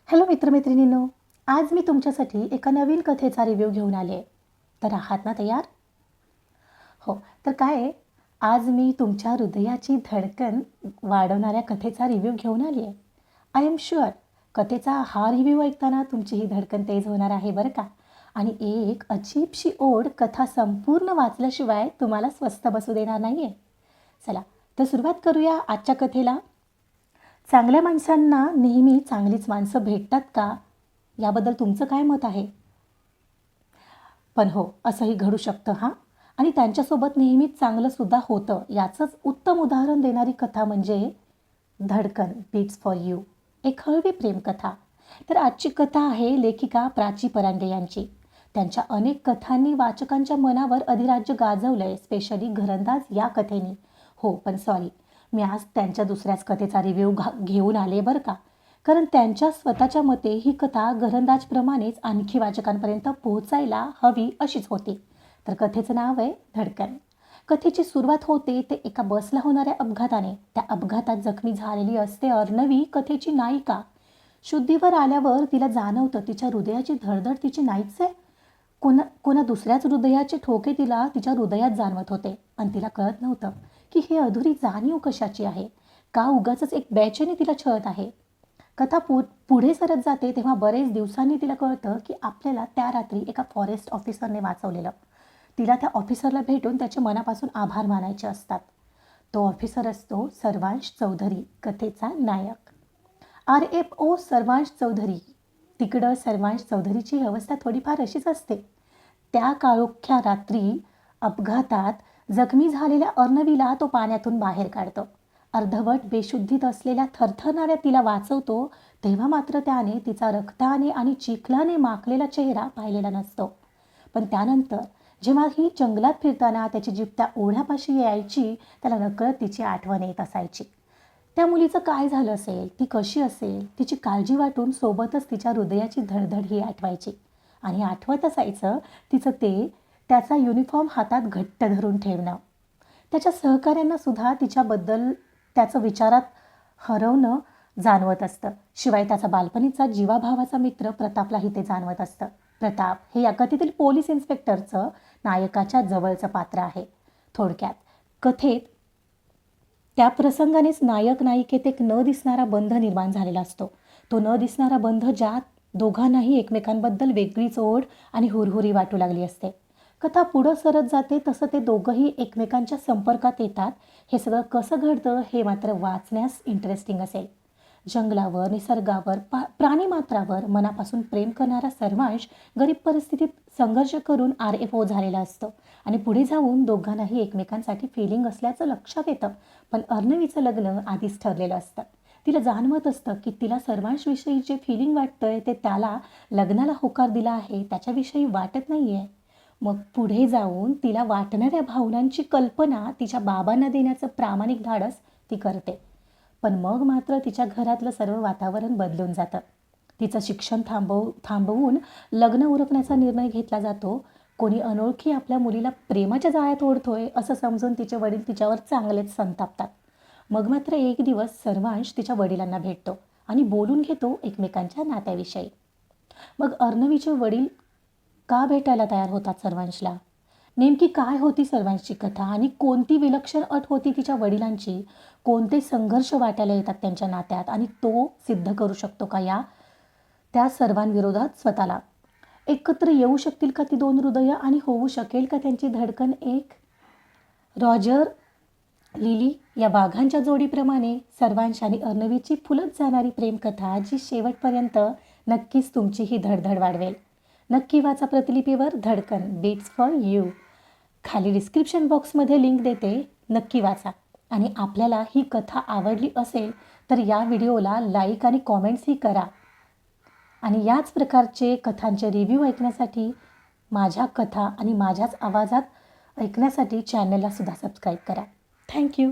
Hello मित्रमैत्रिणींनो, आज मी तुमच्यासाठी एका नवीन कथेचा रिव्ह्यू घेऊन आले. तर आहात ना तयार? हो. तर काय आहे, आज मी तुमच्या हृदयाची धडकन वाढवणाऱ्या कथेचा रिव्ह्यू घेऊन आली आहे. आय एम शुअर कथेचा हा रिव्ह्यू ऐकताना तुमची ही धडकन तेज होणार आहे बरं का. आणि एक अजीबशी ओढ कथा संपूर्ण वाचल्याशिवाय तुम्हाला स्वस्थ बसू देणार नाही आहे. चला, तर सुरुवात करूया आजच्या कथेला. चांगल्या माणसांना नेहमी चांगलीच माणसं भेटतात का? याबद्दल तुमचं काय मत आहे? पण हो, असंही घडू शकतं हां. आणि त्यांच्यासोबत नेहमीच चांगलंसुद्धा होतं. याचंच उत्तम उदाहरण देणारी कथा म्हणजे धडकन बीट्स फॉर यू, एक हळवी प्रेमकथा. तर आजची कथा आहे लेखिका प्राची परांडे यांची. त्यांच्या अनेक कथांनी वाचकांच्या मनावर अधिराज्य गाजवलंय, स्पेशली घरंदाज या कथेने. हो, पण सॉरी, मी आज त्यांच्या दुसऱ्याच कथेचा रिव्ह्यू घेऊन आले बरं का. कारण त्यांच्या स्वतःच्या मते ही कथा घरंदाजप्रमाणेच आणखी वाचकांपर्यंत पोहोचायला हवी अशीच होती. तर कथेचं नाव आहे धडकन. कथेची सुरुवात होते ते एका बसला होणाऱ्या अपघाताने. त्या अपघातात जखमी झालेली असते अर्णवी, कथेची नायिका. शुद्धीवर आल्यावर तिला जाणवतं तिच्या हृदयाची धडधड तिची नाहीच आहे. कोणा दुसऱ्याच हृदयाचे ठोके तिला तिच्या हृदयात जाणवत होते. आणि तिला कळत नव्हतं की ही अधुरी जाणीव कशाची आहे, का उगाचच एक बेचैनी तिला छळत आहे. कथा पुढे सरत जाते तेव्हा बरेच दिवसांनी तिला कळतं की आपल्याला त्या रात्री एका फॉरेस्ट ऑफिसरने वाचवलेलं. तिला त्या ऑफिसरला भेटून त्याचे मनापासून आभार मानायचे असतात. तो ऑफिसर असतो सर्वांश चौधरी, कथेचा नायक. RFO सर्वांश चौधरी. तिकडं सर्वांश चौधरीची अवस्था थोडीफार अशीच असते. त्या काळोख्या रात्री अपघातात जखमी झालेल्या अर्णवीला तो पाण्यातून बाहेर काढतो. अर्धवट बेशुद्धीत असलेल्या थरथरणाऱ्या तिला वाचवतो तेव्हा मात्र त्याने तिचा रक्ताने आणि चिखलाने माखलेला चेहरा पाहिलेला नसतो. पण त्यानंतर जेव्हा ही जंगलात फिरताना त्याची जीभ त्या ओढ्यापाशी यायची, त्याला नकळत तिची आठवण येत असायची. त्या मुलीचं काय झालं असेल, ती कशी असेल, तिची काळजी वाटून सोबतच तिच्या हृदयाची धडधड ही आठवायची. आणि आठवत असायचं तिचं त्याचा युनिफॉर्म हातात घट्ट धरून ठेवणं. त्याच्या सहकाऱ्यांना सुद्धा तिच्याबद्दल त्याचं विचारात हरवणं जाणवत असतं. शिवाय त्याचा बालपणीचा जीवाभावाचा मित्र प्रतापलाही ते जाणवत असतं. प्रताप हे या कथेतील पोलीस इन्स्पेक्टरचं नायकाच्या जवळचं पात्र आहे. थोडक्यात कथेत त्या प्रसंगानेच नायक नायिकेत एक न दिसणारा बंध निर्माण झालेला असतो. तो न दिसणारा बंध ज्यात दोघांनाही एकमेकांबद्दल वेगळीच ओढ आणि हुरहुरी वाटू लागली असते. कथा पुढं सरत जाते तसं ते दोघंही एकमेकांच्या संपर्कात येतात. हे सगळं कसं घडतं हे मात्र वाचण्यास इंटरेस्टिंग असेल. जंगलावर, निसर्गावर, प्राणीमात्रावर मनापासून प्रेम करणारा सर्वांश गरीब परिस्थितीत संघर्ष करून RFO झालेला असतो. आणि पुढे जाऊन दोघांनाही एकमेकांसाठी फिलिंग असल्याचं लक्षात येतं. पण अर्णवीचं लग्न आधीच ठरलेलं असतं. तिला जाणवत असतं की तिला सर्वांशविषयी जे फिलिंग वाटतंय ते त्याला लग्नाला होकार दिला आहे त्याच्याविषयी वाटत नाही आहे. मग पुढे जाऊन तिला वाटणाऱ्या भावनांची कल्पना तिच्या बाबांना देण्याचं प्रामाणिक धाडस ती करते. पण मग मात्र तिच्या घरातलं सर्व वातावरण बदलून जातं. तिचं शिक्षण थांबवून लग्न उरकण्याचा निर्णय घेतला जातो. कोणी अनोळखी आपल्या मुलीला प्रेमाच्या जाळ्यात ओढतोय असं समजून तिचे वडील तिच्यावर चांगलेच संतापतात. मग मात्र एक दिवस सर्वांश तिच्या वडिलांना भेटतो आणि बोलून घेतो एकमेकांच्या नात्याविषयी. मग अर्णवीचे वडील का भेटायला तयार होतात सर्वांशला? नेमकी काय होती सर्वांची कथा आणि कोणती विलक्षण अट होती तिच्या वडिलांची? कोणते संघर्ष वाटायला येतात त्यांच्या नात्यात आणि तो सिद्ध करू शकतो का त्या सर्वांविरोधात स्वतःला? एकत्र येऊ शकतील का ती दोन हृदयं आणि होऊ शकेल का त्यांची धडकन एक? रॉजर लिली या वाघांच्या जोडीप्रमाणे सर्वांश आणि अर्णवीची फुलत जाणारी प्रेमकथा जी शेवटपर्यंत नक्कीच तुमची ही धडधड वाढवेल. नक्की वाचा प्रतिलिपीवर धडकन बीट्स फॉर यू. खाली डिस्क्रिप्शन बॉक्समध्ये लिंक देते, नक्की वाचा. आणि आपल्याला ही कथा आवडली असेल तर या व्हिडिओला लाईक आणि कॉमेंट्सही करा. आणि याच प्रकारचे कथांचे रिव्ह्यू ऐकण्यासाठी, माझ्या कथा आणि माझ्याच आवाजात ऐकण्यासाठी चॅनलला सुद्धा सबस्क्राईब करा. थँक्यू.